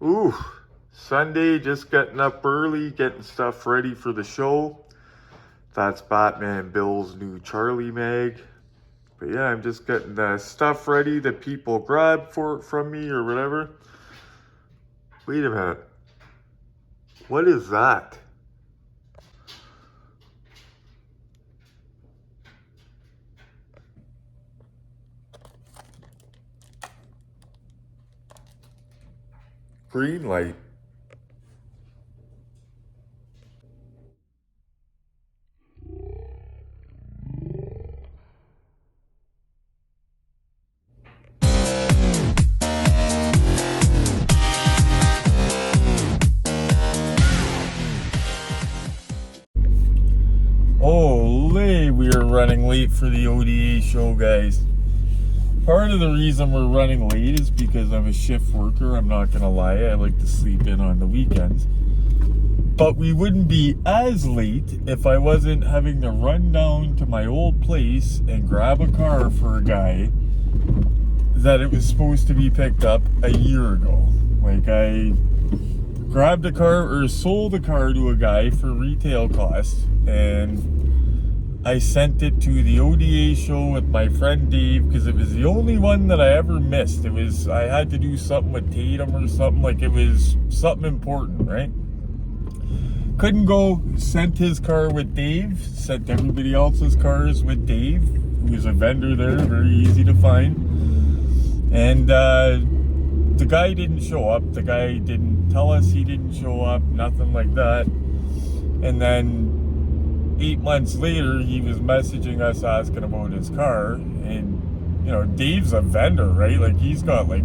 Ooh, Sunday, just getting up early, getting stuff ready for the show. That's Batman Bill's new Charlie mag. But yeah, I'm just getting the stuff ready that people grab from me or whatever. Wait a minute. What is that? Green light. Olay, we are running late for the ODA show, guys. Part of the reason we're running late is because I'm a shift worker. I'm not gonna lie, I like to sleep in on the weekends. But we wouldn't be as late if I wasn't having to run down to my old place and grab a car for a guy that it was supposed to be picked up a year ago. Like, I grabbed a car or sold a car to a guy for retail cost, and I sent it to the ODA show with my friend Dave because it was the only one that I ever missed. I had to do something with Tatum or something, like it was something important, right? Couldn't go, sent his car with Dave, sent everybody else's cars with Dave, who was a vendor there, very easy to find. And the guy didn't show up. The guy didn't tell us he didn't show up, nothing like that. And then 8 months later, he was messaging us asking about his car. And, you know, Dave's a vendor, right? Like, he's got like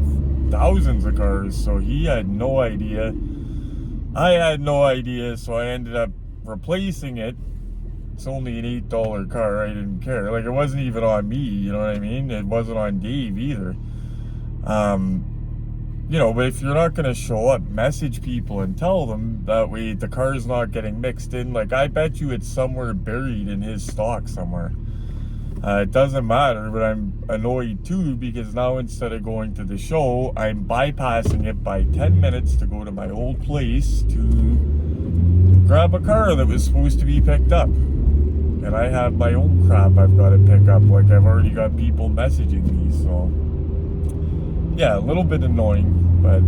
thousands of cars, so he had no idea. I had no idea, so I ended up replacing it. It's only an $8 car, I didn't care. Like, it wasn't even on me, you know what I mean? It wasn't on Dave either. You know, but if you're not going to show up, message people and tell them. That way the car's not getting mixed in. Like, I bet you it's somewhere buried in his stock somewhere. It doesn't matter, but I'm annoyed too because now instead of going to the show, I'm bypassing it by 10 minutes to go to my old place to grab a car that was supposed to be picked up. And I have my own crap I've got to pick up. Like, I've already got people messaging me, so yeah, a little bit annoying, but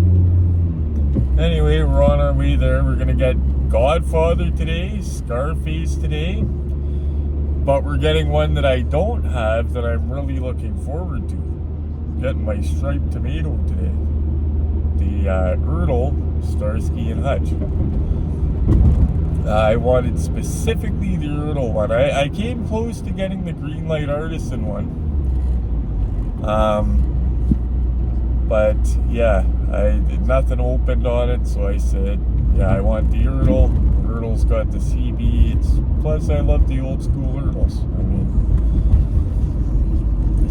anyway, we're on our way there. We're gonna get Godfather today, Scarface today, but we're getting one that I don't have that I'm really looking forward to. Getting my striped tomato today, the ERTL Starsky and Hutch. I wanted specifically the ERTL one. I came close to getting the green light artisan one. But yeah, I did nothing opened on it, so I said, yeah, I want the ERTL. ERTL's got the CB. Plus I love the old school ERTLs. I mean,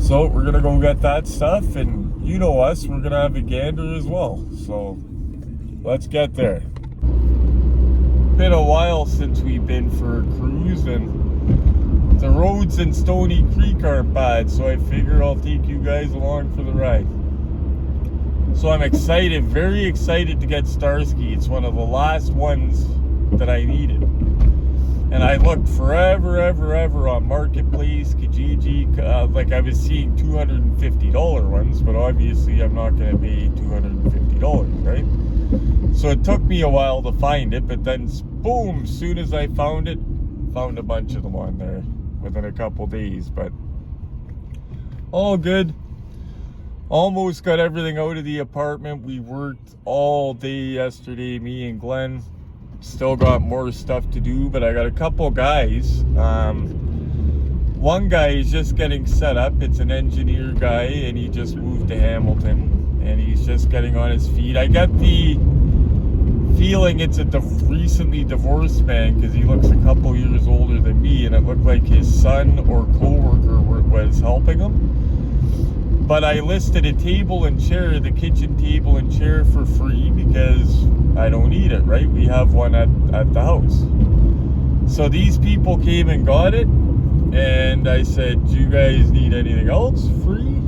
so we're gonna go get that stuff, and you know us, we're gonna have a gander as well. So let's get there. Been a while since we've been for a cruise, and the roads in Stony Creek aren't bad, so I figure I'll take you guys along for the ride. So I'm excited, very excited to get Starsky. It's one of the last ones that I needed. And I looked forever on Marketplace, Kijiji, like I was seeing $250 ones, but obviously I'm not going to pay $250, right? So it took me a while to find it, but then boom, soon as I found it, found a bunch of them on there within a couple days, but all good. Almost got everything out of the apartment. We worked all day yesterday, me and Glenn. Still got more stuff to do, but I got a couple guys. One guy is just getting set up. It's an engineer guy, and he just moved to Hamilton, and he's just getting on his feet. I got the feeling it's a recently divorced man because he looks a couple years older than me, and it looked like his son or co-worker was helping him. But I listed a table and chair, the kitchen table and chair, for free because I don't need it, right? We have one at the house. So these people came and got it, and I said, do you guys need anything else free?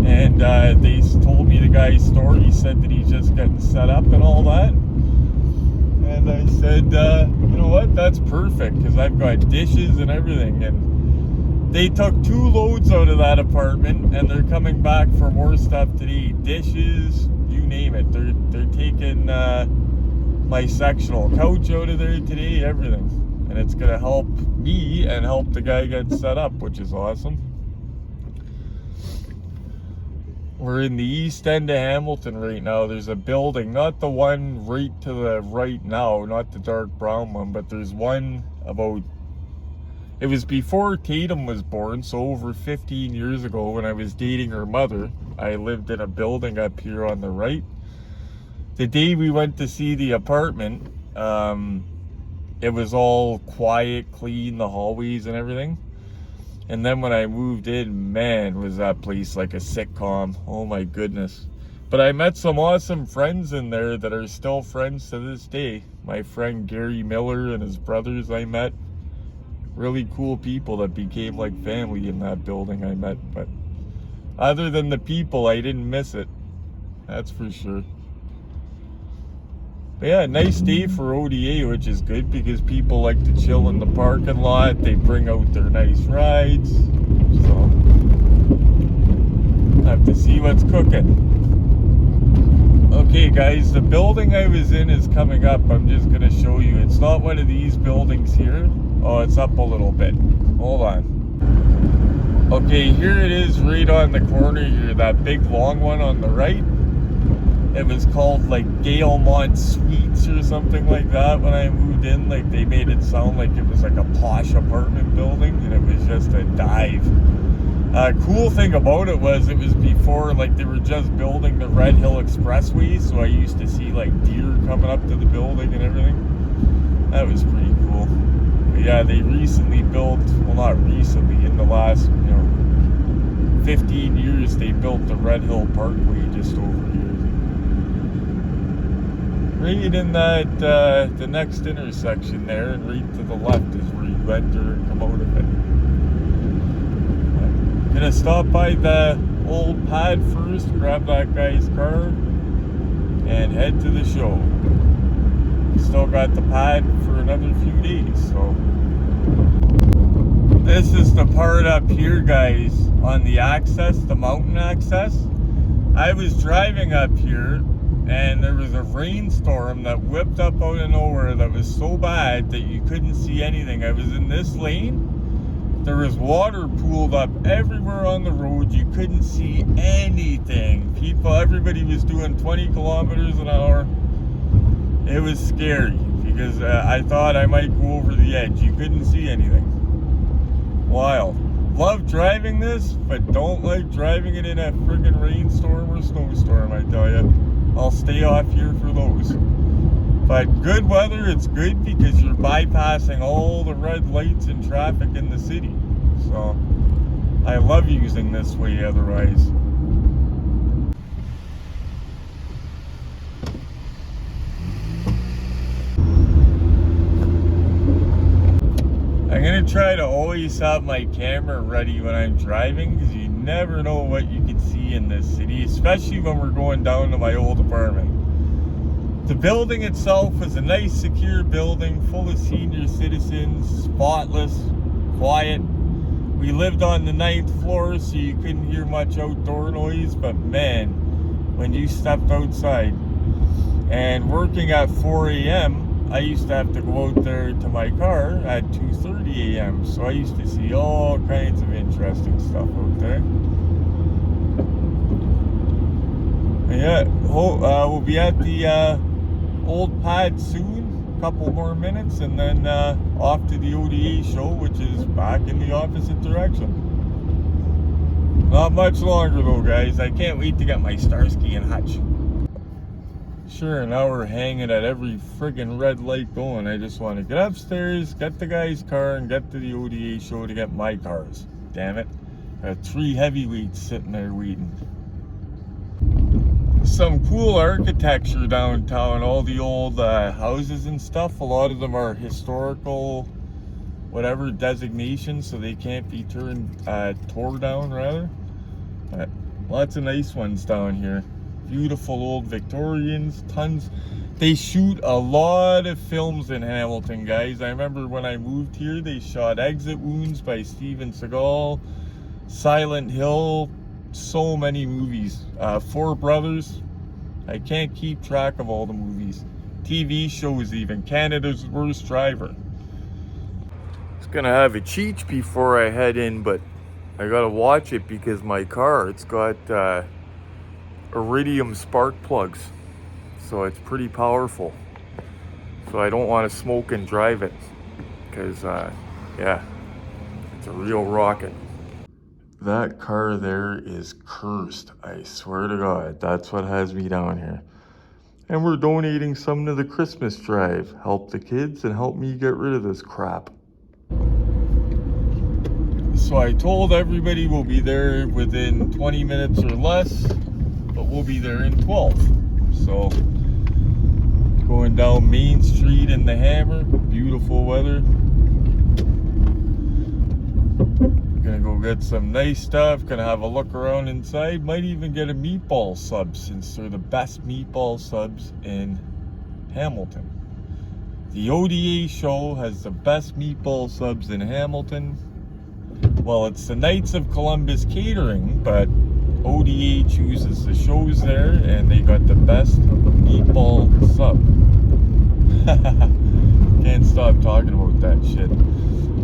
And they told me the guy's story. He said that he's just getting set up and all that. And I said, you know what, that's perfect, because I've got dishes and everything. And they took 2 loads out of that apartment, and they're coming back for more stuff today. Dishes, you name it. They're taking my sectional couch out of there today, everything. And it's going to help me and help the guy get set up, which is awesome. We're in the east end of Hamilton right now. There's a building, not the one right to the right now, not the dark brown one, but there's one about, it was before Tatum was born, so over 15 years ago when I was dating her mother, I lived in a building up here on the right. The day we went to see the apartment, it was all quiet, clean, the hallways and everything. And then when I moved in, man, was that place like a sitcom. Oh my goodness. But I met some awesome friends in there that are still friends to this day. My friend Gary Miller and his brothers I met. Really cool people that became like family in that building I met. But other than the people, I didn't miss it. That's for sure. But yeah, nice day for ODA, which is good because people like to chill in the parking lot. They bring out their nice rides. So, have to see what's cooking. Okay guys, the building I was in is coming up. I'm just going to show you. It's not one of these buildings here. Oh, it's up a little bit. Hold on. Okay, here it is right on the corner here. That big long one on the right. It was called like Galemont Suites or something like that when I moved in. Like they made it sound like it was like a posh apartment building, and it was just a dive. Cool thing about it was before like they were just building the Red Hill Expressway, so I used to see like deer coming up to the building and everything. That was pretty cool. But yeah, they recently built, well not recently, in the last 15 years they built the Red Hill Parkway just over here. Right in that, the next intersection there, and right to the left is where you enter and come out of it. I'm gonna stop by the old pad first, grab that guy's car, and head to the show. Still got the pad for another few days, so. This is the part up here, guys, on the access, the mountain access. I was driving up here, and there was a rainstorm that whipped up out of nowhere that was so bad that you couldn't see anything. I was in this lane. There was water pooled up everywhere on the road. You couldn't see anything. Everybody was doing 20 kilometers an hour. It was scary because I thought I might go over the edge. You couldn't see anything. Wild. Love driving this, but don't like driving it in a friggin' rainstorm or snowstorm, I tell you. I'll stay off here for those. But good weather, it's good because you're bypassing all the red lights and traffic in the city. So, I love using this way otherwise. I'm going to try to always have my camera ready when I'm driving because you never know what you can see in this city, especially when we're going down to my old apartment. The building itself was a nice, secure building full of senior citizens, spotless, quiet. We lived on the 9th floor, so you couldn't hear much outdoor noise, but man, when you stepped outside. And working at 4 a.m., I used to have to go out there to my car at 2:30 a.m. So I used to see all kinds of interesting stuff out there. And yeah, we'll be at the old pad soon, a couple more minutes, and then off to the ODA show, which is back in the opposite direction. Not much longer though, guys. I can't wait to get my Starsky and Hutch. Sure, now we're hanging at every friggin' red light going. I just want to get upstairs, get the guy's car, and get to the ODA show to get my cars. Damn it. Got 3 heavyweights sitting there waiting. Some cool architecture downtown, all the old houses and stuff. A lot of them are historical, whatever designation, so they can't be tore down rather. But Lots of nice ones down here. Beautiful old Victorians, tons. They shoot a lot of films in Hamilton, guys. I remember when I moved here, they shot Exit Wounds by Steven Seagal, Silent Hill, so many movies. Four Brothers. I can't keep track of all the movies. TV shows even. Canada's Worst Driver. It's gonna have a cheech before I head in, but I gotta watch it because my car, it's got iridium spark plugs. So it's pretty powerful. So I don't want to smoke and drive it because, yeah, it's a real rocket. That car there is cursed. I swear to God, that's what has me down here. And we're donating some to the Christmas drive. Help the kids and help me get rid of this crap. So I told everybody we'll be there within 20 minutes or less, but we'll be there in 12. So going down Main Street in the Hammer, beautiful weather. Gonna go get some nice stuff, gonna have a look around inside, might even get a meatball sub since they're the best meatball subs in Hamilton. The ODA show has the best meatball subs in Hamilton. Well, it's the Knights of Columbus catering, but ODA chooses the shows there, and they got the best meatball sub. Can't stop talking about that shit.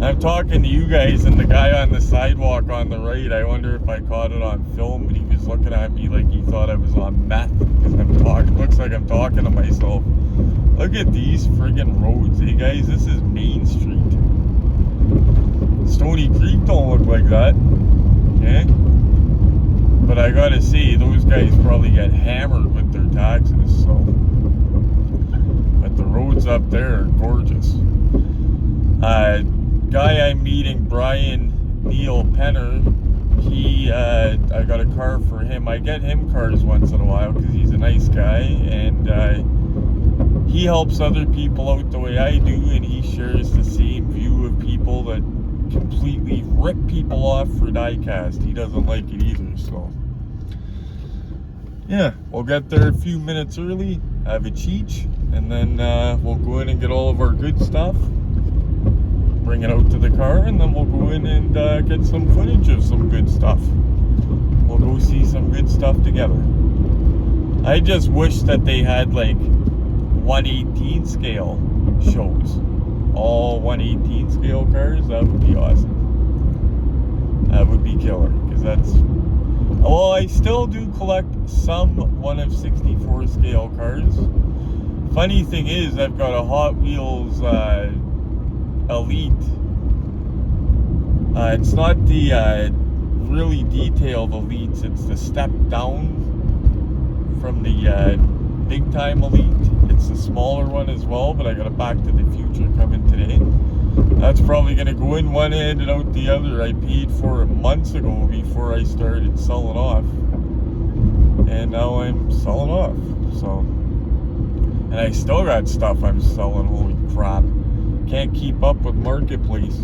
I'm talking to you guys, and the guy on the sidewalk on the right, I wonder if I caught it on film, but he was looking at me like he thought I was on meth, because I'm talking, looks like I'm talking to myself. Look at these friggin' roads, hey guys, this is Main Street. Stony Creek don't look like that, okay? But I gotta say, those guys probably get hammered with their taxes, so. But the roads up there are gorgeous. Guy I'm meeting, Brian Neil Penner, I got a car for him. I get him cars once in a while because he's a nice guy, and he helps other people out the way I do, and he shares the same view of people that completely rip people off for Diecast. He doesn't like it either, so yeah, we'll get there a few minutes early, have a cheech, and then we'll go in and get all of our good stuff, bring it out to the car, and then we'll go in and get some footage of some good stuff. We'll go see some good stuff together. I just wish that they had like 1/18 scale shows. All 1/18 scale cars, that would be awesome. That would be killer, because that's... Well, I still do collect some 1/64 scale cars. Funny thing is, I've got a Hot Wheels Elite. It's not the really detailed Elites, it's the step down from the big time Elite. It's the smaller one as well, but I got a Back to the Future coming today. That's probably going to go in one end and out the other. I paid for it months ago before I started selling off. And now I'm selling off. So, and I still got stuff I'm selling. Holy crap. Can't keep up with Marketplace.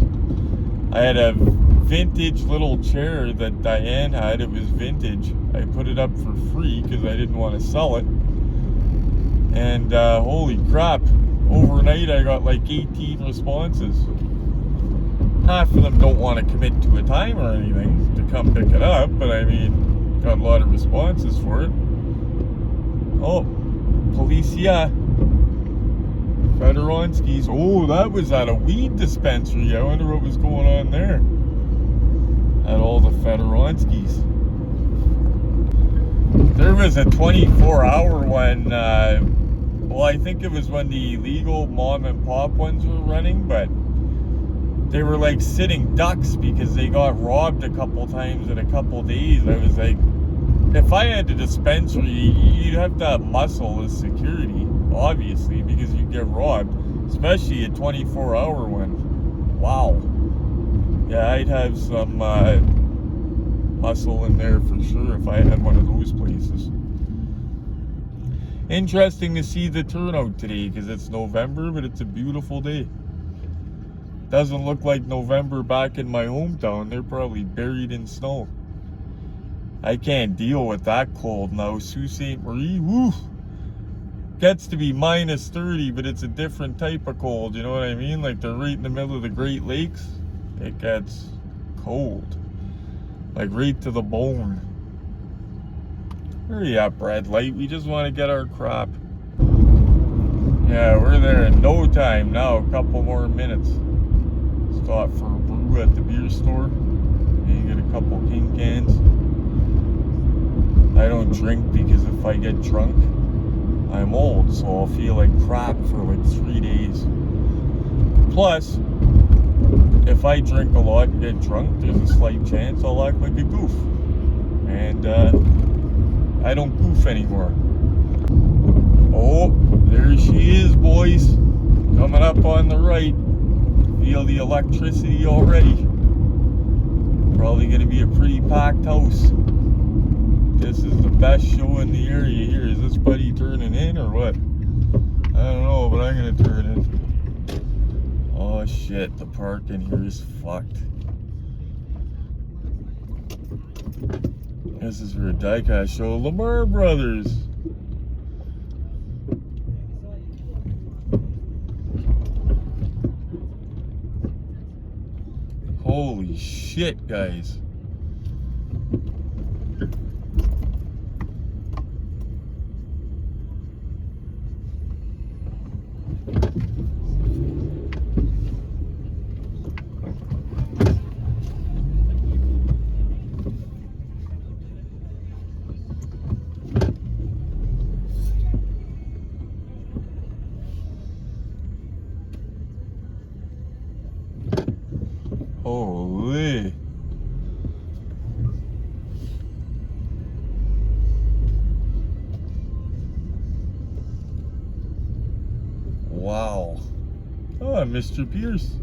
I had a vintage little chair that Diane had. It was vintage. I put it up for free because I didn't want to sell it. And holy crap, overnight I got like 18 responses. Half of them don't want to commit to a time or anything to come pick it up, but I mean, got a lot of responses for it. Oh, Policia. Federonski's. Oh, that was at a weed dispensary. I wonder what was going on there. At all the Federonski's. There was a 24-hour one. Well, I think it was when the illegal mom and pop ones were running, but they were like sitting ducks because they got robbed a couple times in a couple days. I was like, if I had a dispensary, you'd have to have muscle as security, obviously, because you get robbed, especially a 24-hour one. Wow. Yeah, I'd have some muscle in there for sure if I had one of those places. Interesting to see the turnout today because it's November, but it's a beautiful day. Doesn't look like November back in my hometown. They're probably buried in snow. I can't deal with that cold now. Sault Ste. Marie, woo! Gets to be minus 30, but it's a different type of cold, you know what I mean? Like they're right in the middle of the Great Lakes. It gets cold. Like right to the bone. Hurry up, red light. We just want to get our crop. Yeah, we're there in no time now. A couple more minutes. Stop for a brew at the beer store. And get a couple king cans. I don't drink because if I get drunk, I'm old, so I'll feel like crap for like 3 days. Plus, if I drink a lot and get drunk, there's a slight chance I'll act like a goof. And I don't goof anymore. Oh, there she is, boys. Coming up on the right. Feel the electricity already. Probably going to be a pretty packed house. This is the best show in the area here. Is this buddy turning in or what? I don't know, but I'm going to turn in. Oh shit, the parking here is fucked. This is for a diecast show. Lamar Brothers. Holy shit, guys. Holy. Wow. Oh, Mr. Pierce.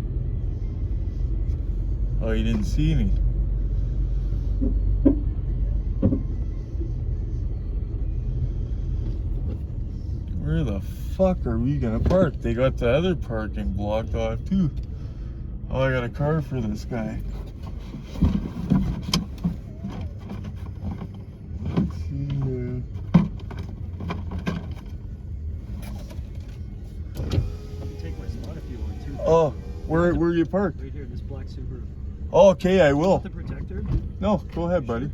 Oh, he didn't see me. Where the fuck are we gonna park? They got the other parking blocked off too. Oh, I got a car for this guy. Let's see here. You can take my spot if you want to. Oh, where you parked? Right here, this black Subaru. Oh, okay, I will. The protector? No, go ahead, buddy.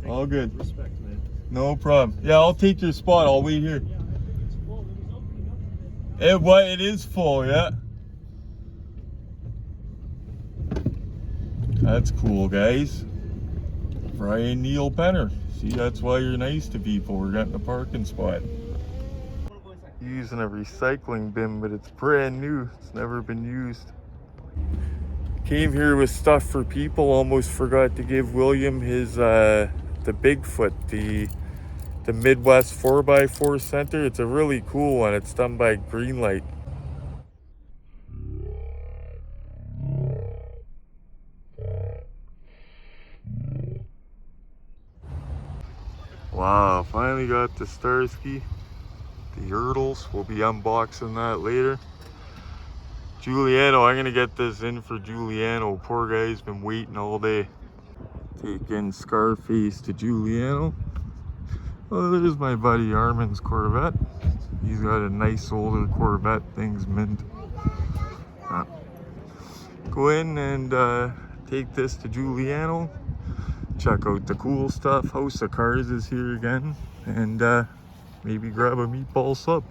Thank All you. good. Respect, man. No problem. Yeah, I'll take your spot. I'll wait here. Yeah, I think it's full. It was opening up. It is full, yeah. That's cool, guys. Brian Neil Penner. See, that's why you're nice to people. We're getting a parking spot. Using a recycling bin, but it's brand new. It's never been used. Came here with stuff for people. Almost forgot to give William his the Bigfoot, the Midwest 4x4 center. It's a really cool one. It's done by Greenlight. Wow, finally got the Starsky, the ERTLs. We'll be unboxing that later. Giuliano, I'm gonna get this in for Giuliano. Poor guy's been waiting all day. Taking Scarface to Giuliano. Oh, there's my buddy Armin's Corvette. He's got a nice older Corvette, thing's mint. Go in and take this to Giuliano. Check out the cool stuff. House of Cars is here again. And maybe grab a meatball sub.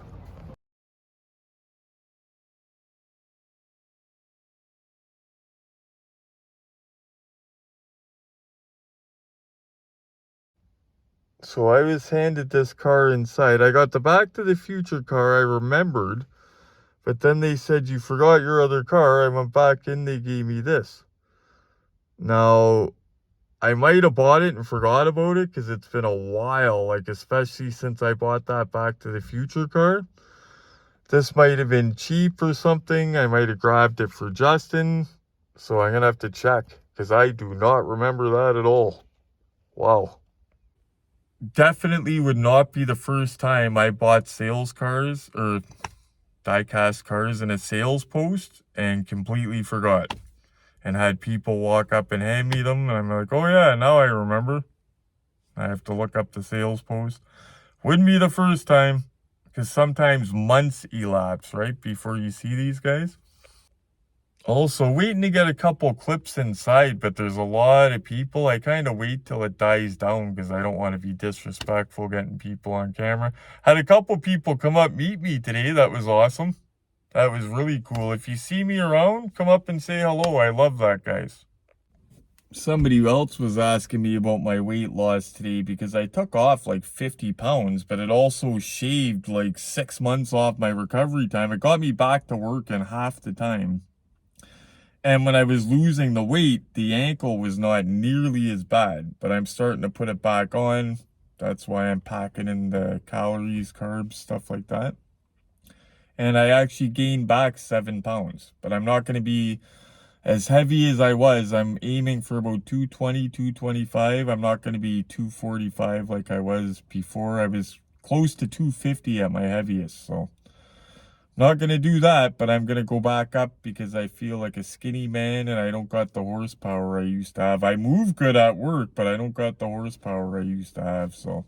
So I was handed this car inside. I got the Back to the Future car, I remembered. But then they said, you forgot your other car. I went back in, they gave me this. Now, I might have bought it and forgot about it because it's been a while, like especially since I bought that Back to the Future car. This might have been cheap or something. I might have grabbed it for Justin. So I'm going to have to check because I do not remember that at all. Wow. Definitely would not be the first time I bought sales cars or diecast cars in a sales post and completely forgot. And had people walk up and hand me them. And I'm like, oh yeah, now I remember. I have to look up the sales post. Wouldn't be the first time, because sometimes months elapse, right, before you see these guys. Also, waiting to get a couple clips inside, but there's a lot of people. I kind of wait till it dies down because I don't want to be disrespectful getting people on camera. Had a couple people come up meet me today. That was awesome. That was really cool. If you see me around, come up and say hello. I love that, guys. Somebody else was asking me about my weight loss today because I took off like 50 pounds, but it also shaved like 6 months off my recovery time. It got me back to work in half the time. And when I was losing the weight, the ankle was not nearly as bad, but I'm starting to put it back on. That's why I'm packing in the calories, carbs, stuff like that. And I actually gained back 7 pounds, but I'm not going to be as heavy as I was. I'm aiming for about 220, 225. I'm not going to be 245 like I was before. I was close to 250 at my heaviest, so not going to do that, but I'm going to go back up because I feel like a skinny man and I don't got the horsepower I used to have. I move good at work, but I don't got the horsepower I used to have, so.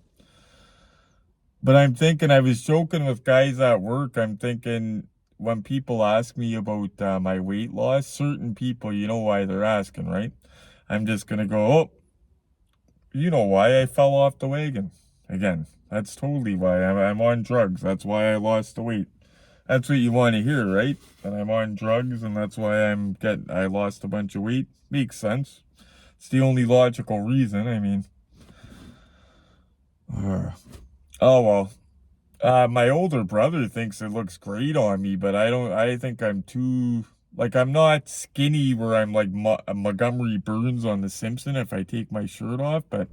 But I'm thinking, I was joking with guys at work, I'm thinking when people ask me about my weight loss, certain people, you know why they're asking, right? I'm just going to go, oh, you know why I fell off the wagon. Again, that's totally why. I'm on drugs. That's why I lost the weight. That's what you want to hear, right? That I'm on drugs and that's why I lost a bunch of weight. Makes sense. It's the only logical reason. I mean, oh well. My older brother thinks it looks great on me, but I think I'm too, like, I'm not skinny where I'm like Montgomery Burns on The Simpsons if I take my shirt off, but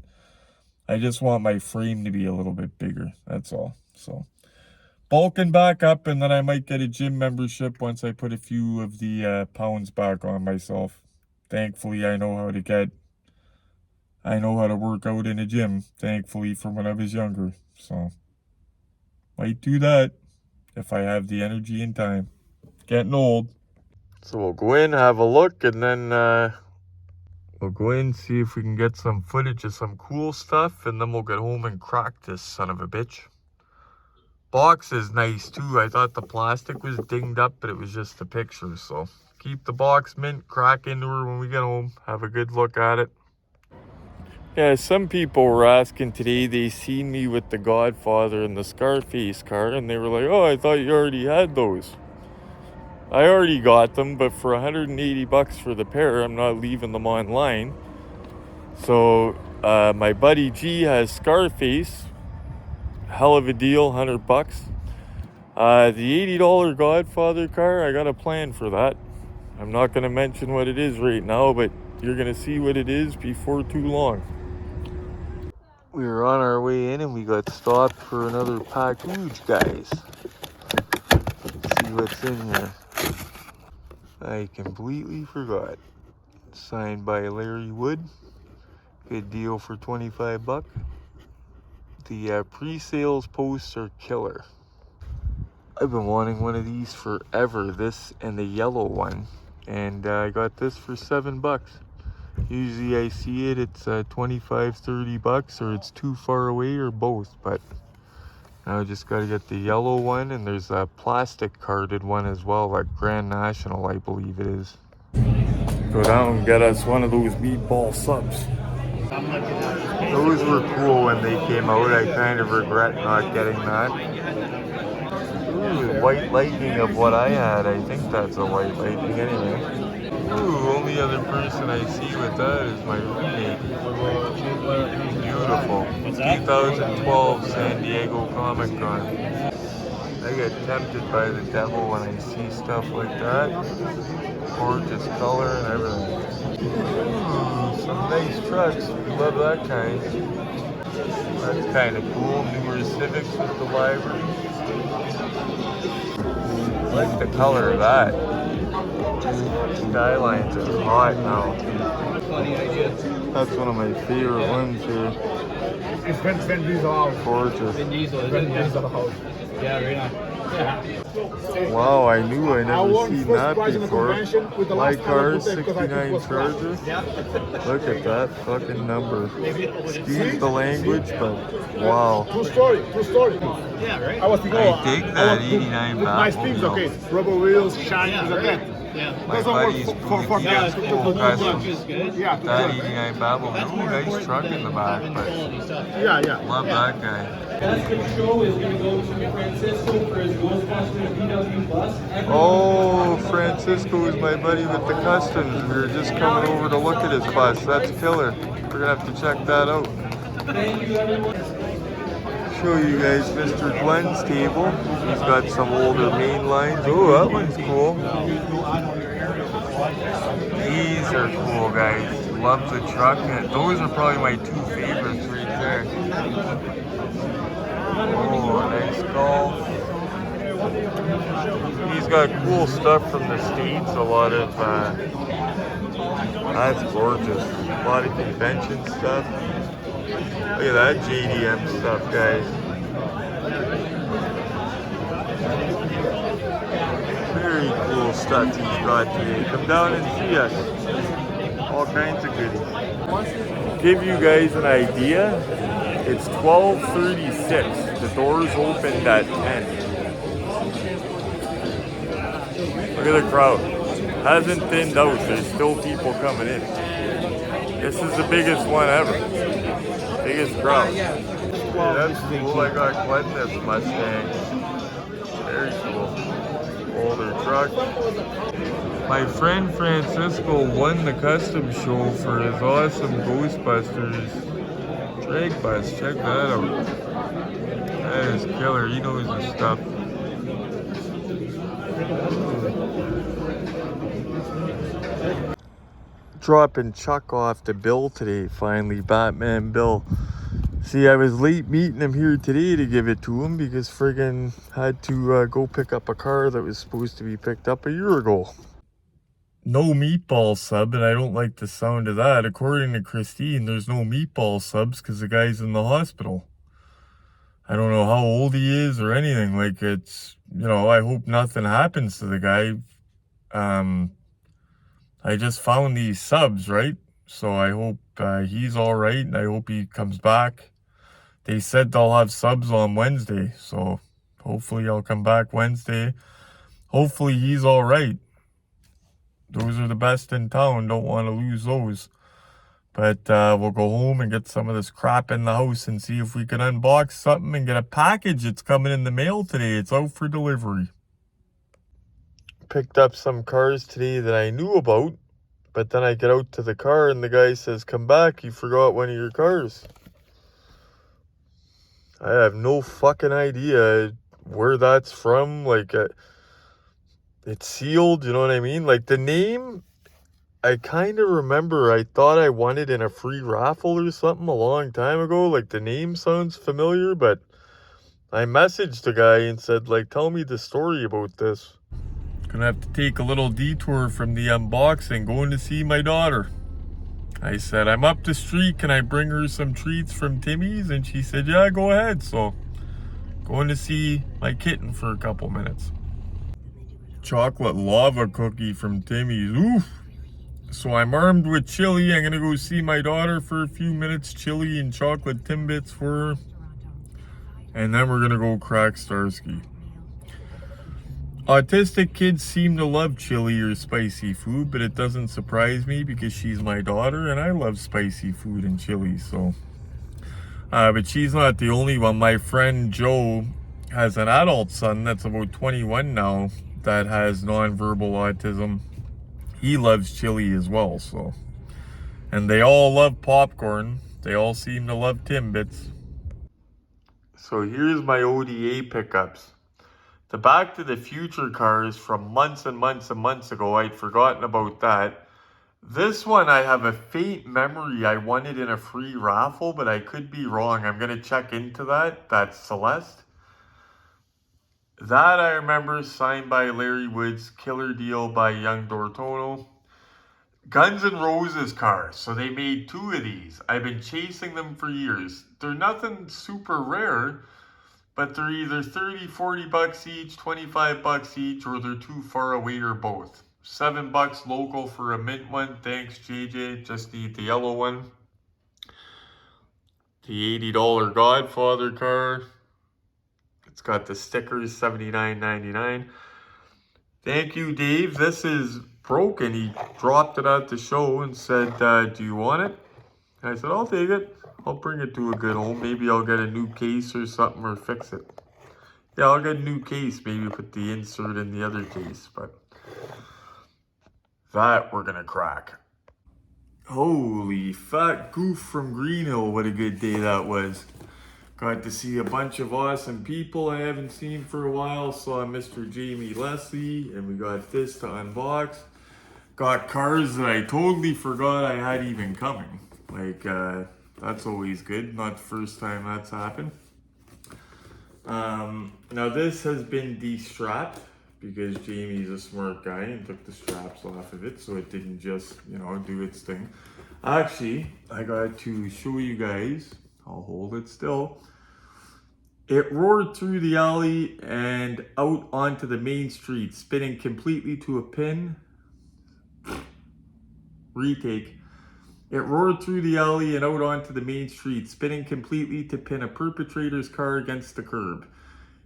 I just want my frame to be a little bit bigger. That's all. So bulking back up, and then I might get a gym membership once I put a few of the pounds back on myself. Thankfully, I know how to work out in a gym, thankfully, from when I was younger. So might do that if I have the energy and time. Getting old. So we'll go in, have a look, and then we'll go in, see if we can get some footage of some cool stuff, and then we'll get home and crack this son of a bitch. Box is nice too. I thought the plastic was dinged up, but it was just a picture. So keep the box mint, crack into her when we get home, have a good look at it. Yeah, some people were asking today, they seen me with the Godfather and the Scarface car, and they were like, oh, I thought you already had those. I already got them, but for $180 for the pair, I'm not leaving them online. So my buddy G has Scarface. Hell of a deal, $100. The $80 Godfather car, I got a plan for that. I'm not going to mention what it is right now, but you're going to see what it is before too long. We were on our way in and we got stopped for another package, guys. Let's see what's in here. I completely forgot. Signed by Larry Wood. Good deal for $25. The pre-sales posts are killer. I've been wanting one of these forever, this and the yellow one, and I got this for $7. Usually I see it's $25, $30, or it's too far away, or both, but now I just gotta get the yellow one, and there's a plastic carded one as well, like Grand National, I believe it is. Go down and get us one of those meatball subs. Those were cool when they came out. I kind of regret not getting that. Ooh, white lightning of what I had. I think that's a white lightning anyway. Ooh, only other person I see with that is my roommate. Beautiful. 2012 San Diego Comic Con. I get tempted by the devil when I see stuff like that. Gorgeous color and everything. Ooh, some nice trucks. We love that kind. That's kind of cool. Newer Civics with the library. I like the color of that. Skylines are hot now. Funny idea. That's one of my favorite ones here. It's Vin Diesel house. Gorgeous. Vin Diesel house. Yeah, right on. Wow, I knew I I never won seen first that prize in the before. convention with the My last car time I is put there because I think it 69 was flat. Charger. Yeah. Look at that fucking number. Excuse the language, but And wow. true story, true story. Yeah, right. I was thinking, I dig I that want to 89 look nice things, Batmobile. okay? Rubber wheels, shiny, Yeah, things like right. that. Yeah. My Doesn't work buddy's for Yeah, that. if the full whole custom. look is good. Yeah, That good. 89 That's Batmobile. more Nice important truck in the than back, having but quality stuff. Yeah. love that guy. Custom show is going to go to Francisco for his Ghostbusters VW bus. Oh, Francisco is my buddy with the customs. We were just coming over to look at his bus. That's killer. We're gonna have to check that out. Thank you, everyone. Show you guys Mr. Glenn's table. He's got some older main lines. Oh, that one's cool. These are cool, guys. Love the truck. And those are probably my two favorites right there. Oh, nice Golf. He's got cool stuff from the States. A lot of, that's gorgeous. A lot of convention stuff. Look at that JDM stuff, guys. Very cool stuff he's got today. Come down and see us. All kinds of goodies. Give you guys an idea, it's 12:36. The doors opened at 10. Look at the crowd. Hasn't thinned out. There's still people coming in. This is the biggest one ever. Biggest crowd. Yeah, that's cool. I got Glenn this Mustang. Very cool. Older truck. My friend Francisco won the custom show for his awesome Ghostbusters drag bus. Check that out. That is killer. He knows his stuff. Dropping Chuck off to Bill today, finally, Batman Bill. See, I was late meeting him here today to give it to him because friggin' had to go pick up a car that was supposed to be picked up a year ago. No meatball sub, and I don't like the sound of that. According to Christine, there's no meatball subs because the guy's in the hospital. I don't know how old he is or anything. Like, it's, you know, I hope nothing happens to the guy. I just found these subs, right? So I hope he's all right, and I hope he comes back. They said they'll have subs on Wednesday, so hopefully I'll come back Wednesday. Hopefully he's all right. Those are the best in town. Don't want to lose those. But we'll go home and get some of this crap in the house and see if we can unbox something and get a package that's coming in the mail today. It's out for delivery. Picked up some cars today that I knew about, but then I get out to the car and the guy says, come back, you forgot one of your cars. I have no fucking idea where that's from. Like, it's sealed, you know what I mean? Like, the name, I kind of remember, I thought I won it in a free raffle or something a long time ago. Like, the name sounds familiar, but I messaged the guy and said, like, tell me the story about this. Gonna have to take a little detour from the unboxing, going to see my daughter. I said, I'm up the street, can I bring her some treats from Timmy's? And she said, yeah, go ahead. So, going to see my kitten for a couple minutes. Chocolate lava cookie from Timmy's. Oof. So I'm armed with chili. I'm gonna go see my daughter for a few minutes. Chili and chocolate Timbits for her. And then we're gonna go crack Starsky. Autistic kids seem to love chili or spicy food, but it doesn't surprise me because she's my daughter and I love spicy food and chili, so. But she's not the only one. My friend Joe has an adult son that's about 21 now that has nonverbal autism. He loves chili as well, so. And they all love popcorn. They all seem to love Timbits. So here's my ODA pickups. The Back to the Future cars from months and months and months ago, I'd forgotten about that. This one, I have a faint memory. I won it in a free raffle, but I could be wrong. I'm going to check into that. That's Celeste. That I remember, signed by Larry Woods, Killer Deal by Young Dortono. Guns N' Roses cars. So they made 2 of these. I've been chasing them for years. They're nothing super rare, but they're either 30, 40 bucks each, 25 bucks each, or they're too far away or both. $7 local for a mint one. Thanks, JJ. Just need the yellow one. The $80 Godfather car. It's got the stickers, $79.99. Thank you, Dave. This is broken. He dropped it at the show and said, do you want it? I said, I'll take it. I'll bring it to a good home. Maybe I'll get a new case or something or fix it. Yeah, I'll get a new case. Maybe put the insert in the other case. But that we're going to crack. Holy fat goof from Greenhill. What a good day that was. Got to see a bunch of awesome people I haven't seen for a while. Saw Mr. Jamie Leslie, and we got this to unbox. Got cars that I totally forgot I had even coming. Like, that's always good. Not the first time that's happened. Now this has been de-strapped because Jamie's a smart guy and took the straps off of it, so it didn't just, you know, do its thing. Actually, I got to show you guys. I'll hold it still. It roared through the alley and out onto the main street, spinning completely to a pin. Retake. It roared through the alley and out onto the main street, spinning completely to pin a perpetrator's car against the curb.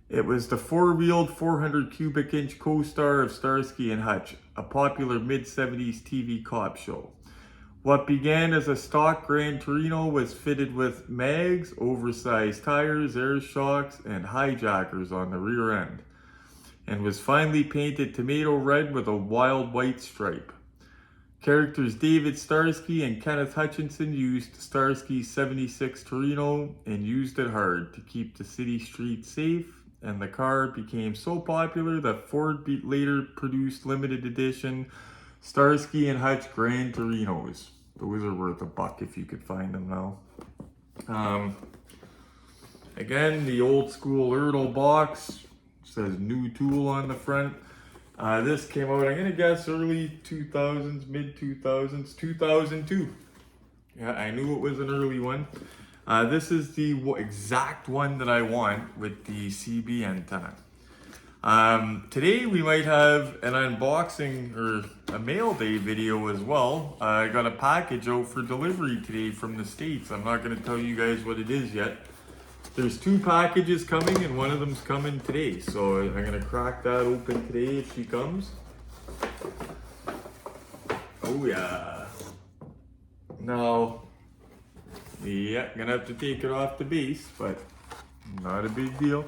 It was the four-wheeled, 400 cubic inch co-star of Starsky and Hutch, a popular mid-70s TV cop show. What began as a stock Grand Torino was fitted with mags, oversized tires, air shocks, and hijackers on the rear end, and was finally painted tomato red with a wild white stripe. Characters David Starsky and Kenneth Hutchinson used Starsky's 76 Torino and used it hard to keep the city streets safe, and the car became so popular that Ford later produced limited edition Starsky and Hutch Grand Torinos. Those are worth $1 if you could find them now. Again, the old school ERTL box says new tool on the front. This came out, I'm gonna guess early 2000s, mid 2000s, 2002. Yeah, I knew it was an early one. This is the exact one that I want with the CB antenna. Today we might have an unboxing or a mail day video as well. I got a package out for delivery today from the States. I'm not going to tell you guys what it is yet. There's 2 packages coming and one of them's coming today. So I'm going to crack that open today if she comes. Oh yeah. Now, yeah, gonna have to take it off the base, but not a big deal.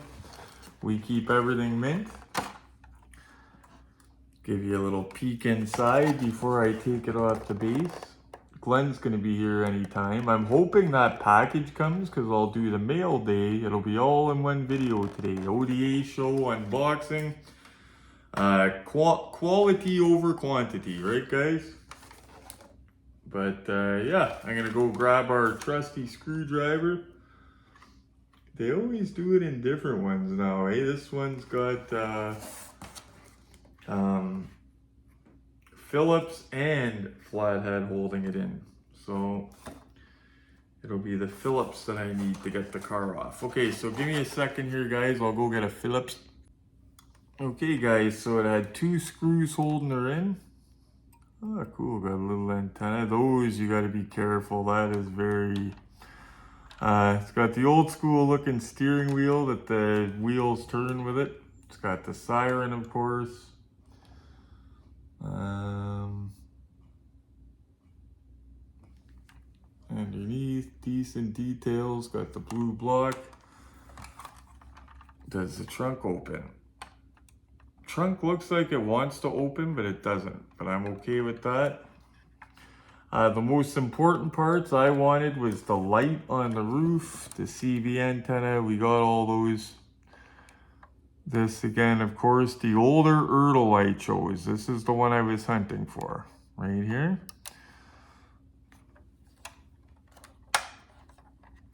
We keep everything mint. Give you a little peek inside before I take it off the base. Glenn's gonna be here anytime. I'm hoping that package comes because I'll do the mail day. It'll be all in one video today. ODA show, unboxing. Quality over quantity, right guys? But yeah, I'm gonna go grab our trusty screwdriver. They always do it in different ones now, eh? This one's got Phillips and flathead holding it in. So it'll be the Phillips that I need to get the car off. Okay, so give me a second here, guys. I'll go get a Phillips. Okay, guys, so it had 2 screws holding her in. Oh, cool, got a little antenna. Those, you gotta be careful. That is very... it's got the old school looking steering wheel that the wheels turn with it. It's got the siren, of course. Underneath, decent details. Got the blue block. Does the trunk open? Trunk looks like it wants to open, but it doesn't. But I'm okay with that. The most important parts I wanted was the light on the roof, the CB antenna. We got all those. This again, of course, the older ERTL I chose. This is the one I was hunting for, right here.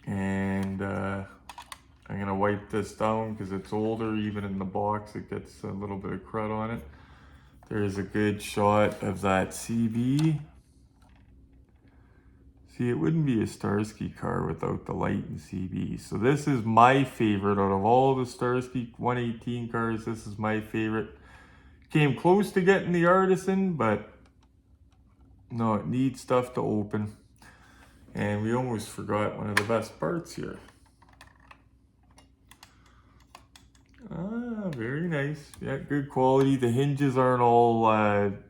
And I'm gonna wipe this down because it's older. Even in the box, it gets a little bit of crud on it. There's a good shot of that CB. See, it wouldn't be a Starsky car without the light and CB. So this is my favorite out of all the Starsky 118 cars. This is my favorite. Came close to getting the Artisan, but no, it needs stuff to open. And we almost forgot one of the best parts here. Ah, very nice. Yeah, good quality. The hinges aren't all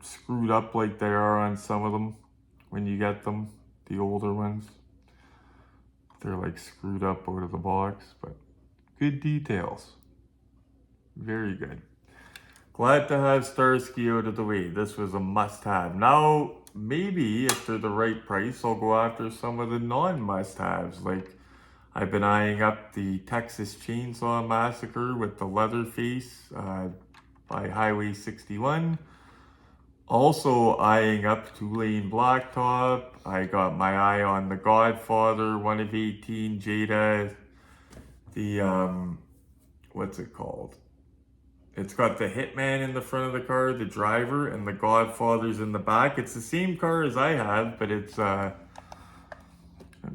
screwed up like they are on some of them when you get them. The older ones, they're like screwed up out of the box, but good details. Very good. Glad to have Starsky out of the way. This was a must-have. Now, maybe if they're the right price, I'll go after some of the non-must-haves. Like, I've been eyeing up the Texas Chainsaw Massacre with the leather face by Highway 61. Also eyeing up two-lane blacktop. I got my eye on the Godfather, one of 18, Jada. The, what's it called? It's got the Hitman in the front of the car, the driver, and the Godfather's in the back. It's the same car as I have, but it's, I'm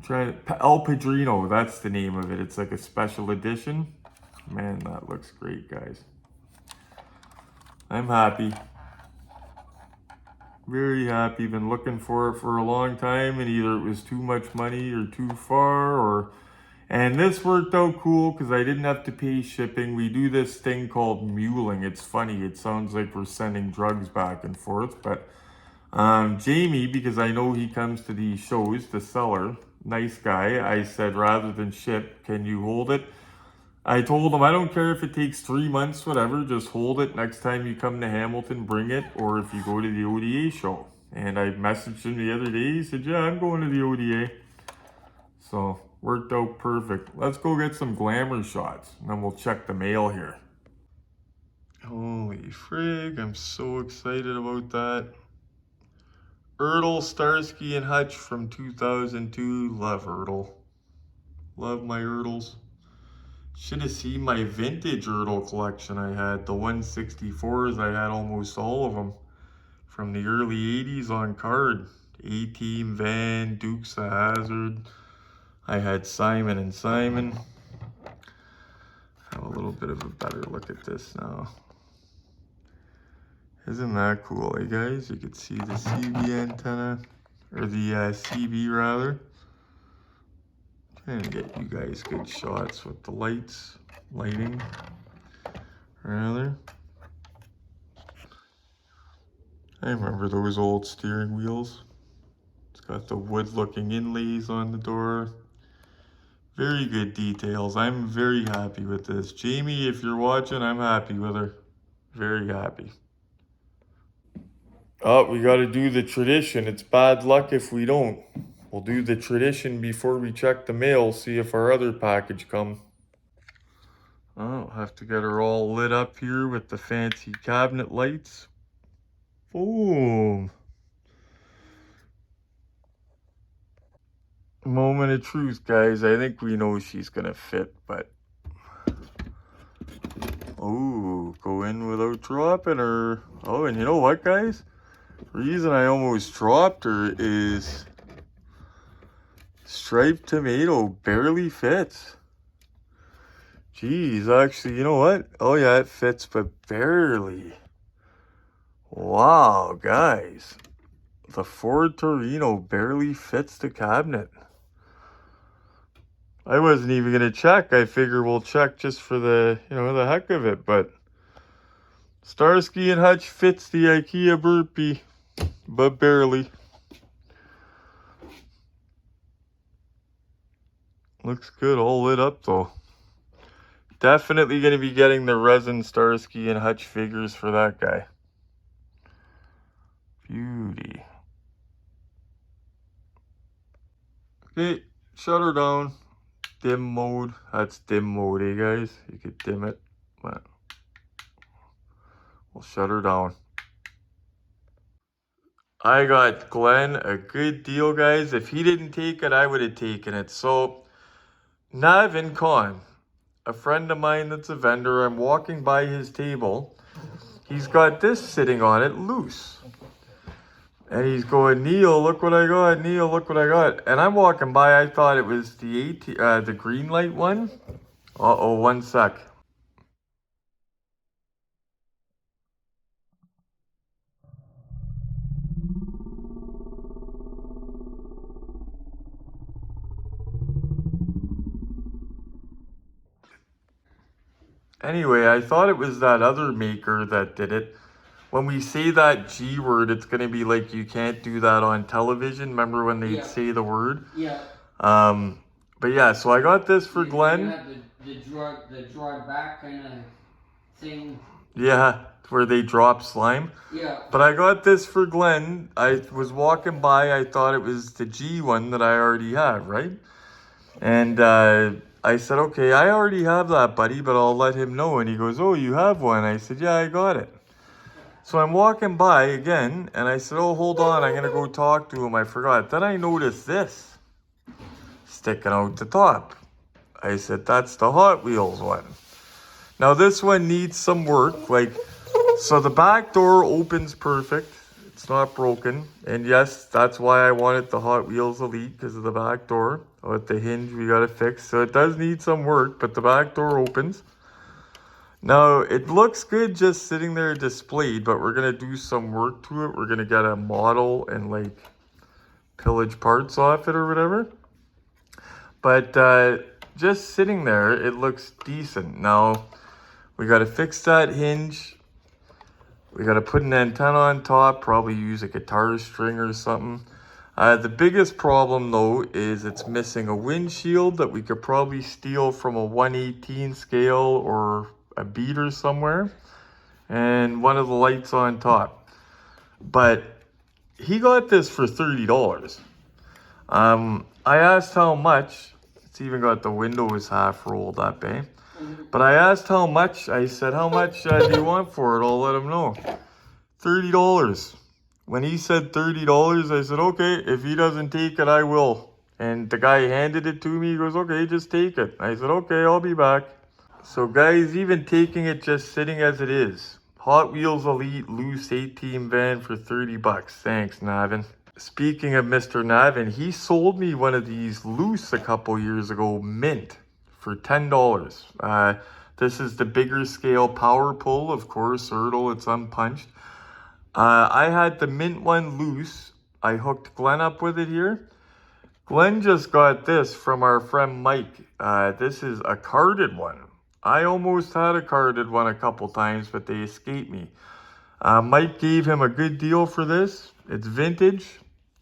trying to, El Padrino, that's the name of it. It's like a special edition. Man, that looks great, guys. I'm happy. Very happy. Been looking for it for a long time, and either it was too much money or too far, or and this worked out cool because I didn't have to pay shipping. We do this thing called muling. It's funny, it sounds like we're sending drugs back and forth, but Jamie, because I know he comes to these shows, the seller, nice guy, I said, rather than ship, can you hold it? I told him, I don't care if it takes 3 months, whatever, just hold it. Next time you come to Hamilton, bring it, or if you go to the ODA show. And I messaged him the other day, he said, yeah, I'm going to the ODA. So, worked out perfect. Let's go get some glamour shots, and then we'll check the mail here. Holy frig, I'm so excited about that. ERTL, Starsky and Hutch from 2002. Love ERTL. Love my ERTLs. Should have seen my vintage ERTL collection I had. The 164s, I had almost all of them. From the early 80s on card. A-Team, Van, Dukes of Hazzard. I had Simon and Simon. Have a little bit of a better look at this now. Isn't that cool, eh guys? You could see the CB antenna, or the CB rather. Trying to get you guys good shots with the lights, lighting, rather. I remember those old steering wheels. It's got the wood looking inlays on the door. Very good details. I'm very happy with this. Jamie, if you're watching, I'm happy with her. Very happy. Oh, we got to do the tradition. It's bad luck if we don't. We'll do the tradition before we check the mail, see if our other package come. Oh, I'll have to get her all lit up here with the fancy cabinet lights. Boom. Moment of truth, guys. I think we know she's gonna fit, but... Oh, go in without dropping her. Oh, and you know what, guys? The reason I almost dropped her is... Striped tomato barely fits. Geez, actually, you know what? Oh yeah, it fits, but barely. Wow, guys. The Ford Torino barely fits the cabinet. I wasn't even going to check. I figure we'll check just for the, the heck of it. But Starsky and Hutch fits the IKEA burpee, but barely. Looks good, all lit up though. Definitely going to be getting the resin Starsky and Hutch figures for that guy. Beauty. Okay, shut her down. Dim mode. That's dim mode, eh guys? You could dim it, but we'll shut her down. I got Glenn a good deal, guys. If he didn't take it, I would have taken it. So, Nav and Con, a friend of mine that's a vendor, I'm walking by his table. He's got this sitting on it loose. And he's going, Neil, look what I got. Neil, look what I got. And I'm walking by. I thought it was the green light one. Uh-oh, one sec. Anyway, I thought it was that other maker that did it. When we say that G word, it's going to be like you can't do that on television. Remember when they'd say the word? Yeah. But yeah, so I got this for Glenn. You have the draw back kind of thing. Yeah, where they drop slime. Yeah. But I got this for Glenn. I was walking by. I thought it was the G one that I already have, right? And I said, okay, I already have that, buddy, but I'll let him know. And he goes, oh, you have one? I said, yeah, I got it. So I'm walking by again, and I said, oh, hold on, I'm going to go talk to him. I forgot. Then I noticed this sticking out the top. I said, that's the Hot Wheels one. Now, this one needs some work. Like, so the back door opens perfect. It's not broken. And yes, that's why I wanted the Hot Wheels Elite, because of the back door. With the hinge, we got to fix. So it does need some work, but the back door opens. Now, it looks good just sitting there displayed, but we're going to do some work to it. We're going to get a model and, like, pillage parts off it or whatever. But just sitting there, it looks decent. Now, we got to fix that hinge. We got to put an antenna on top, probably use a guitar string or something. The biggest problem, though, is it's missing a windshield that we could probably steal from a 1/18 scale or a beater somewhere, and one of the lights on top. But he got this for $30. I asked how much. It's even got the windows half rolled up, eh? But I asked how much. I said, how much do you want for it? I'll let him know. $30. When he said $30, I said, okay, if he doesn't take it, I will. And the guy handed it to me. He goes, okay, just take it. I said, okay, I'll be back. So guys, even taking it just sitting as it is. Hot Wheels Elite loose 18 van for $30. Thanks, Navin. Speaking of Mr. Navin, he sold me one of these loose a couple years ago, mint, for $10. This is the bigger scale power pull, of course, ERTL, it's unpunched. I had the mint one loose. I hooked Glenn up with it here. Glenn just got this from our friend Mike. This is a carded one. I almost had a carded one a couple times, but they escaped me. Mike gave him a good deal for this. It's vintage.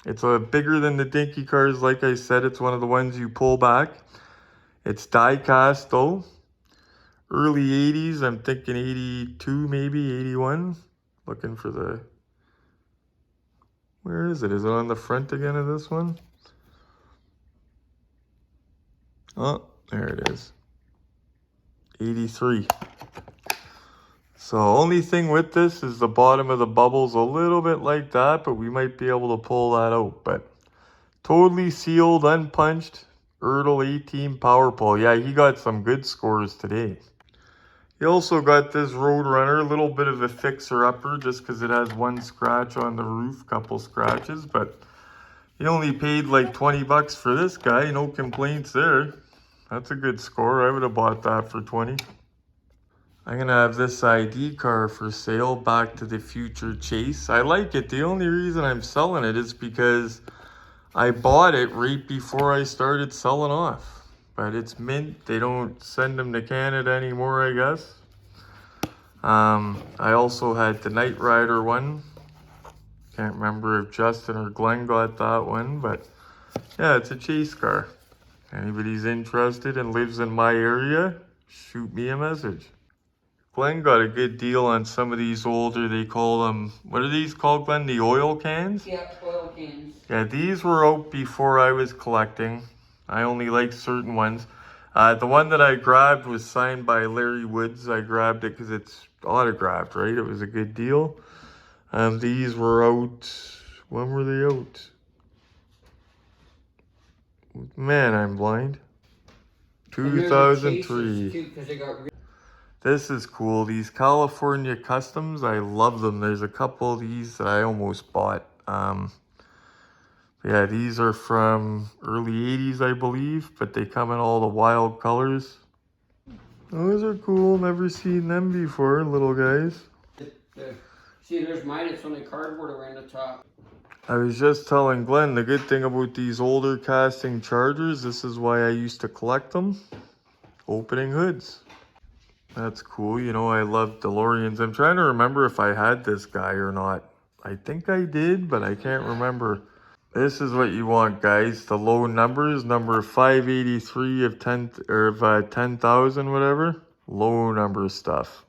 It's bigger than the dinky cars. Like I said, it's one of the ones you pull back. It's die-cast though. Early 80s, I'm thinking 82 maybe, 81. Looking for the... Where is it? Is it on the front again of this one? Oh, there it is. 83. So only thing with this is the bottom of the bubble's a little bit like that, but we might be able to pull that out. But totally sealed, unpunched, ERTL 18 power pull. Yeah, he got some good scores today. He also got this Roadrunner, a little bit of a fixer-upper just because it has one scratch on the roof, couple scratches, but he only paid like 20 bucks for this guy. No complaints there. That's a good score. I would have bought that for 20. I'm going to have this ID car for sale, Back to the Future Chase. I like it. The only reason I'm selling it is because I bought it right before I started selling off. But it's mint. They don't send them to Canada anymore, I guess. I also had the Knight Rider one. Can't remember if Justin or Glenn got that one, but yeah, it's a chase car. Anybody's interested and lives in my area, shoot me a message. Glenn got a good deal on some of these older, they call them, what are these called, Glenn? The oil cans? Yeah, oil cans. Yeah, these were out before I was collecting. I only like certain ones. The one that I grabbed was signed by Larry Woods. I grabbed it because it's autographed, right? It was a good deal. These were out, when were they out? Man, I'm blind. 2003. This is cool. These California Customs, I love them. There's a couple of these that I almost bought. Yeah, these are from early 80s, I believe, but they come in all the wild colors. Those are cool. Never seen them before, little guys. See, there's mine. It's only cardboard around the top. I was just telling Glenn, the good thing about these older casting chargers, this is why I used to collect them. Opening hoods. That's cool. You know, I love DeLoreans. I'm trying to remember if I had this guy or not. I think I did, but I can't remember. This is what you want, guys. The low numbers, number 583 of 10,000, whatever. Low number stuff.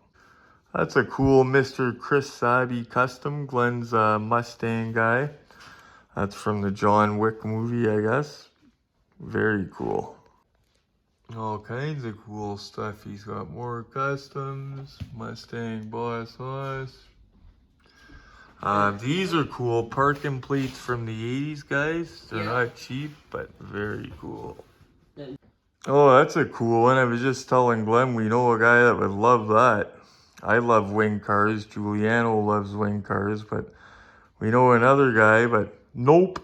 That's a cool Mr. Chris Sabe custom, Glenn's Mustang guy. That's from the John Wick movie, I guess. Very cool. All kinds of cool stuff. He's got more customs. Mustang Boss Hoss. These are cool parking plates from the 80s, guys. They're not cheap, but very cool. Oh, that's a cool one. I was just telling Glenn, we know a guy that would love that. I love wing cars. Giuliano loves wing cars, but we know another guy, but nope.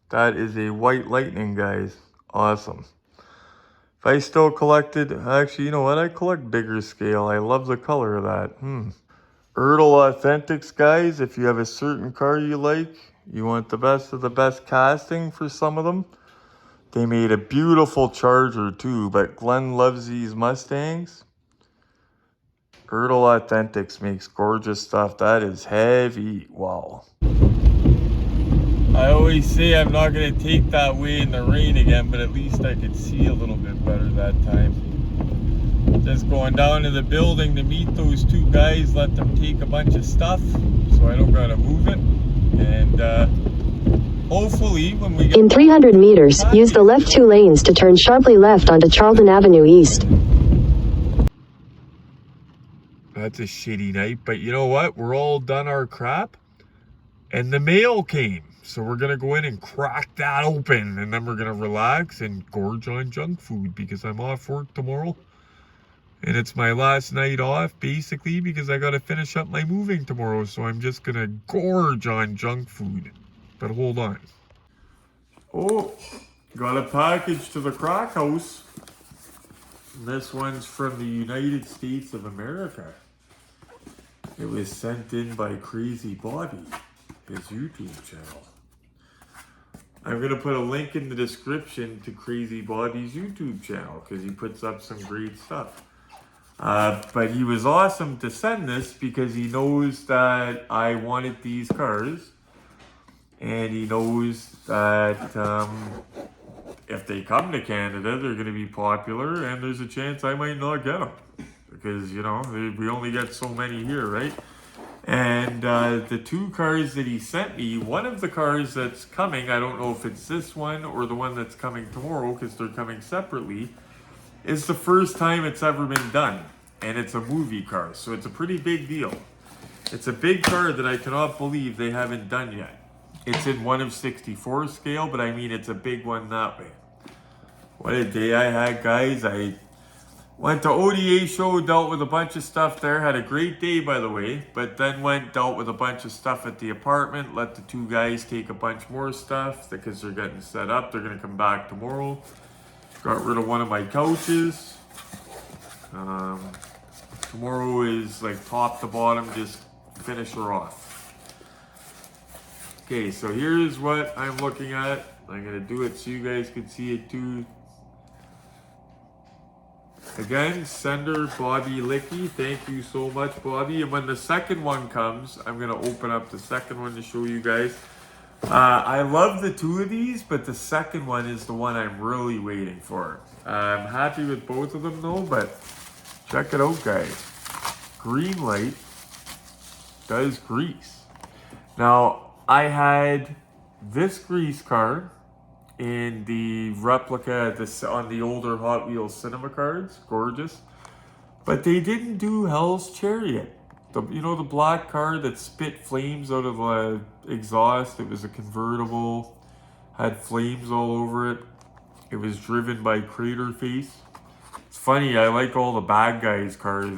That is a White Lightning, guys. Awesome. If I still collected, actually, you know what? I collect bigger scale. I love the color of that. ERTL Authentics, guys. If you have a certain car you like, you want the best of the best casting for some of them. They made a beautiful charger too, but Glenn loves these Mustangs. ERTL Authentics makes gorgeous stuff. That is heavy. Wow. I always say I'm not going to take that way in the rain again, but at least I could see a little bit better that time. Just going down to the building to meet those two guys, let them take a bunch of stuff so I don't got to move it. And hopefully when we get... In 300 meters, use the left 2 lanes to turn sharply left onto Charlton Avenue East. That's a shitty night, but you know what? We're all done our crap and the mail came. So we're going to go in and crack that open and then we're going to relax and gorge on junk food because I'm off work tomorrow. And it's my last night off basically because I got to finish up my moving tomorrow. So I'm just going to gorge on junk food. But hold on. Oh, got a package to the crack house. This one's from the United States of America. It was sent in by Crazy Bobby, his YouTube channel. I'm going to put a link in the description to Crazy Bobby's YouTube channel because he puts up some great stuff. But he was awesome to send this because he knows that I wanted these cars. And he knows that if they come to Canada, they're going to be popular. And there's a chance I might not get them. Because, you know, we only get so many here, right? And the two cars that he sent me, one of the cars that's coming, I don't know if it's this one or the one that's coming tomorrow because they're coming separately, is the first time it's ever been done. And it's a movie car, so it's a pretty big deal. It's a big car that I cannot believe they haven't done yet. It's in 1 of 64 scale, but I mean it's a big one that way. What a day I had, guys. I went to ODA show, dealt with a bunch of stuff there. Had a great day, by the way. But then dealt with a bunch of stuff at the apartment. Let the two guys take a bunch more stuff because they're getting set up. They're going to come back tomorrow. Got rid of one of my couches. Tomorrow is like top to bottom, just finish her off. Okay, so here's what I'm looking at. I'm going to do it so you guys can see it too. Again, sender Bobby Licky. Thank you so much, Bobby. And when the second one comes, I'm going to open up the second one to show you guys. I love the two of these, but the second one is the one I'm really waiting for. I'm happy with both of them though, but check it out, guys. Green light does grease. Now, I had this grease car in the replica on the older Hot Wheels cinema cards. Gorgeous. But they didn't do Hell's Chariot. You know the black car that spit flames out of the exhaust? It was a convertible. Had flames all over it. It was driven by Craterface. It's funny, I like all the bad guys cars.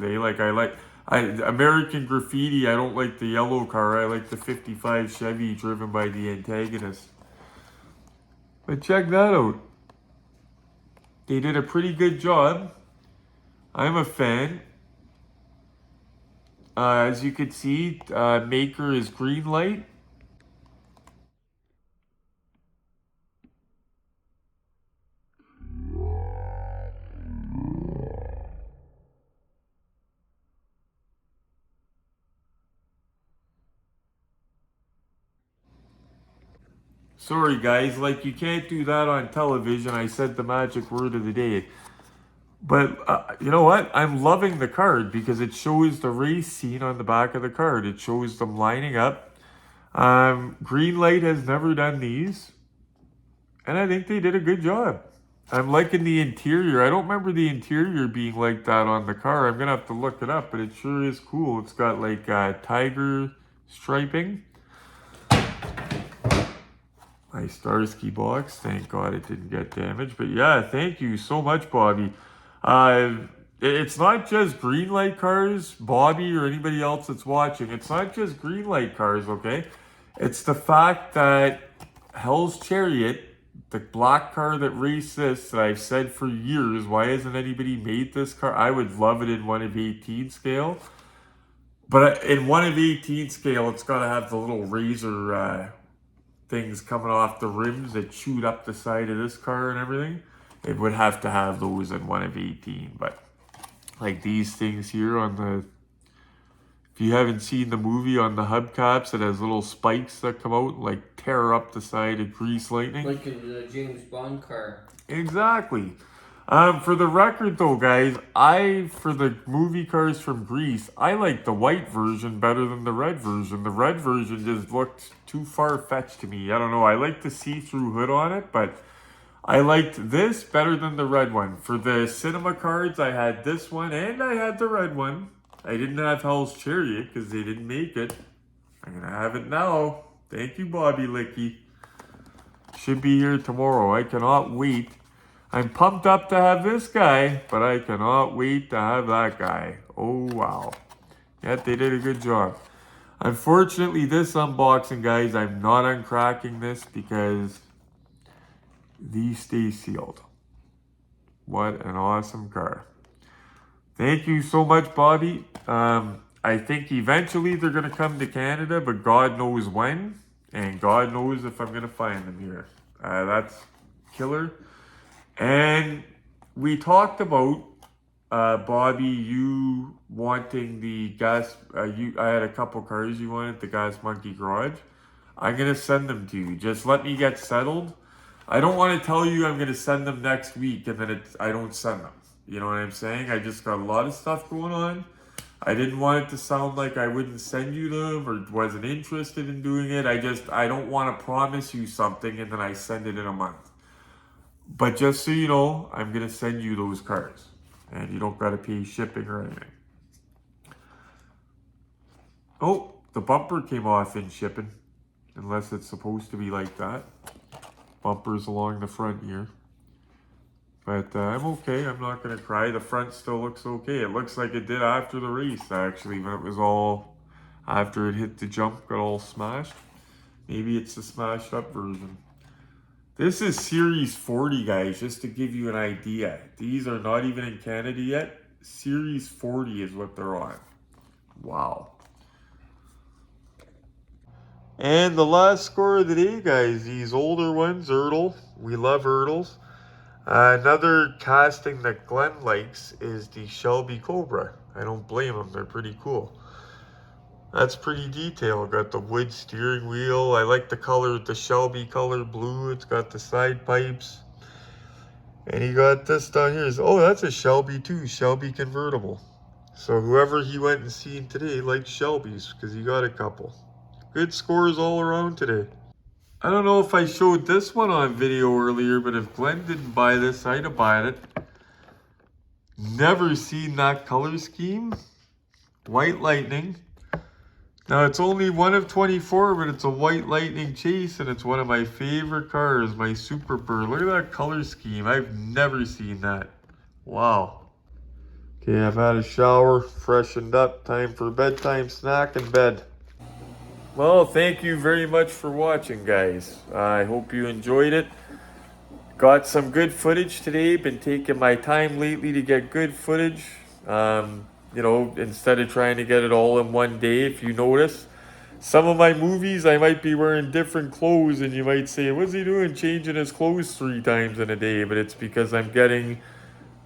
American Graffiti, I don't like the yellow car. I like the 55 Chevy driven by the antagonist. But check that out. They did a pretty good job. I'm a fan. As you can see, maker is Greenlight. Sorry guys, like you can't do that on television. I said the magic word of the day. But you know what? I'm loving the card because it shows the race scene on the back of the card. It shows them lining up. Greenlight has never done these. And I think they did a good job. I'm liking the interior. I don't remember the interior being like that on the car. I'm going to have to look it up, but it sure is cool. It's got like tiger striping. My Starsky box. Thank God it didn't get damaged. But yeah, thank you so much, Bobby. It's not just Greenlight cars, Bobby or anybody else that's watching. It's not just Greenlight cars, okay? It's the fact that Hell's Chariot, the black car that raced this, that I've said for years, why hasn't anybody made this car? I would love it in 1 of 18 scale. But in 1 of 18 scale, it's got to have the little razor things coming off the rims that shoot up the side of this car and everything. It would have to have those in 1 of 18. But like these things here on the... If you haven't seen the movie, on the hubcaps, it has little spikes that come out and like tear up the side of Grease Lightning. Like in the James Bond car. Exactly. For the record though, guys, for the movie cars from Grease, I like the white version better than the red version. The red version just looked too far-fetched to me. I don't know. I like the see-through hood on it, but I liked this better than the red one. For the cinema cards, I had this one and I had the red one. I didn't have Hell's Chariot because they didn't make it. I'm going to have it now. Thank you, Bobby Licky. Should be here tomorrow. I cannot wait. I'm pumped up to have this guy, but I cannot wait to have that guy. Oh, wow. Yet they did a good job. Unfortunately, this unboxing, guys, I'm not uncracking this because these stay sealed. What an awesome car. Thank you so much, Bobby. I think eventually they're going to come to Canada, but God knows when. And God knows if I'm going to find them here. That's killer. And we talked about, Bobby, you wanting the gas. I had a couple cars you wanted, the Gas Monkey Garage. I'm going to send them to you. Just let me get settled. I don't want to tell you I'm going to send them next week and then I don't send them. You know what I'm saying? I just got a lot of stuff going on. I didn't want it to sound like I wouldn't send you them or wasn't interested in doing it. I don't want to promise you something and then I send it in a month. But just so you know, I'm going to send you those cars. And you don't got to pay shipping or anything. Oh, the bumper came off in shipping. Unless it's supposed to be like that. Bumpers along the front here. But I'm okay. I'm not going to cry. The front still looks okay. It looks like it did after the race, actually, when it was all... After it hit the jump, got all smashed. Maybe it's the smashed up version. This is Series 40, guys, just to give you an idea. These are not even in Canada yet. Series 40 is what they're on. Wow. And the last score of the day, guys. These older ones, ERTL. We love ERTLs. Another casting that Glenn likes is the Shelby Cobra. I don't blame him. They're pretty cool. That's pretty detailed. Got the wood steering wheel. I like the color, the Shelby color blue. It's got the side pipes. And he got this down here. Oh, that's a Shelby too. Shelby convertible. So whoever he went and seen today likes Shelbys because he got a couple. Good scores all around today. I don't know if I showed this one on video earlier, but if Glenn didn't buy this, I'd have bought it. Never seen that color scheme. White Lightning. Now, it's only 1 of 24, but it's a White Lightning Chase, and it's one of my favorite cars, my Super Bird. Look at that color scheme. I've never seen that. Wow. Okay, I've had a shower, freshened up, time for bedtime snack and bed. Well, thank you very much for watching, guys. I hope you enjoyed it. Got some good footage today. Been taking my time lately to get good footage. You know, instead of trying to get it all in one day, if you notice. Some of my movies, I might be wearing different clothes, and you might say, what's he doing changing his clothes 3 times in a day? But it's because I'm getting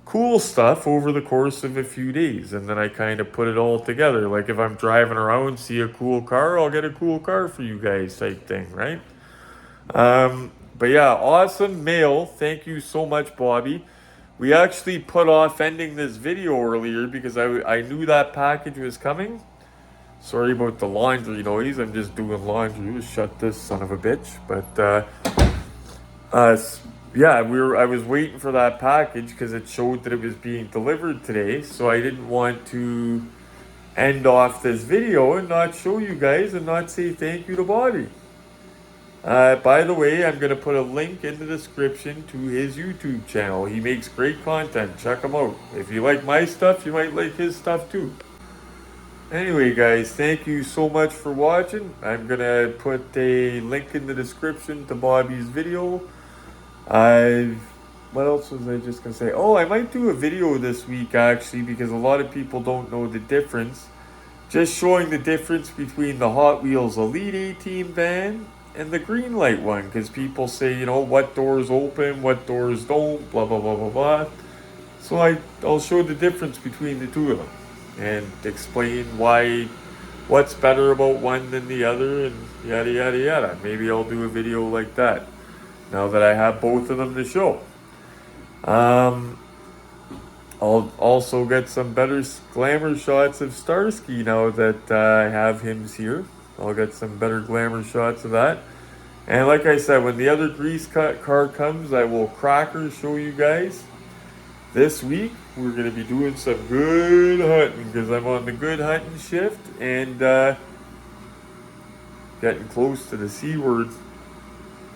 cool stuff over the course of a few days, and then I kind of put it all together. Like if I'm driving around, see a cool car, I'll get a cool car for you guys type thing, right? But yeah, awesome mail. Thank you so much, Bobby. We actually put off ending this video earlier because I knew that package was coming. Sorry about the laundry noise. I'm just doing laundry. Let's shut this son of a bitch. But yeah, I was waiting for that package because it showed that it was being delivered today. So I didn't want to end off this video and not show you guys and not say thank you to Bobby. By the way, I'm going to put a link in the description to his YouTube channel. He makes great content. Check him out. If you like my stuff, you might like his stuff too. Anyway, guys, thank you so much for watching. I'm going to put a link in the description to Bobby's video. What else was I just going to say? Oh, I might do a video this week, actually, because a lot of people don't know the difference. Just showing the difference between the Hot Wheels Elite A-Team van and the green light one. Because people say, you know, what doors open, what doors don't, blah, blah, blah, blah, blah. So I'll show the difference between the two of them. And explain what's better about one than the other, and yada yada yada. Maybe I'll do a video like that now that I have both of them to show. I'll also get some better glamour shots of Starsky now that I have him here. I'll get some better glamour shots of that. And like I said, when the other grease cut car comes, I will cracker show you guys. This week, we're going to be doing some good hunting because I'm on the good hunting shift and getting close to the C word.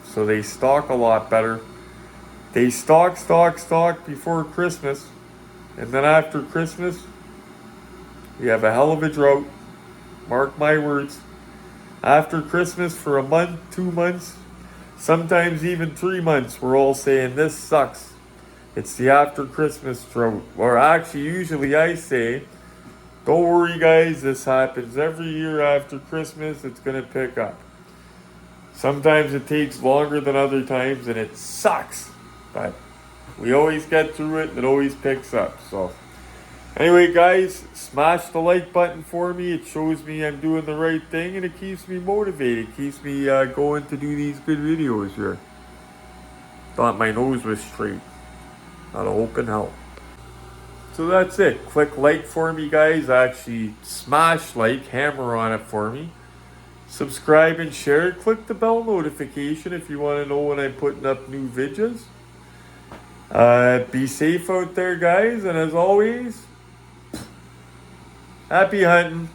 So they stock a lot better. They stock before Christmas. And then after Christmas, we have a hell of a drought. Mark my words. After Christmas for a month, 2 months, sometimes even 3 months, we're all saying this sucks. It's the after Christmas drought. Or actually, usually I say, don't worry guys, this happens every year after Christmas, it's going to pick up. Sometimes it takes longer than other times and it sucks. But we always get through it and it always picks up. So anyway guys, smash the like button for me. It shows me I'm doing the right thing and it keeps me motivated. It keeps me going to do these good videos here. Thought my nose was straight. Not a hope in hell. So that's it. Click like for me, guys. Actually, smash like, hammer on it for me. Subscribe and share. Click the bell notification if you want to know when I'm putting up new videos. Be safe out there, guys. And as always, happy hunting.